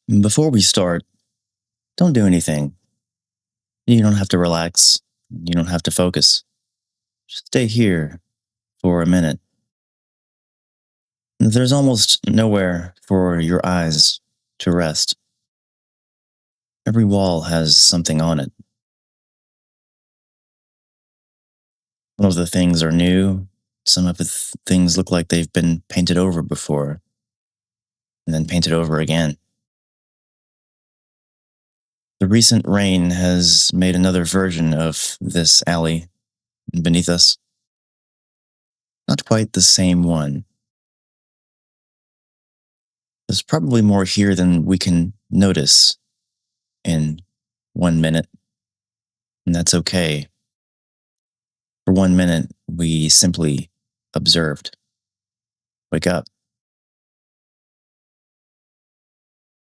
Before we start, don't do anything. You don't have to relax. You don't have to focus. Just stay here for a minute. There's almost nowhere for your eyes to rest. Every wall has something on it. Some of the things are new. Some of the things look like they've been painted over before and then painted over again. The recent rain has made another version of this alley beneath us. Not quite the same one. There's probably more here than we can notice in 1 minute, and that's okay. For 1 minute, we simply observed. Wake up.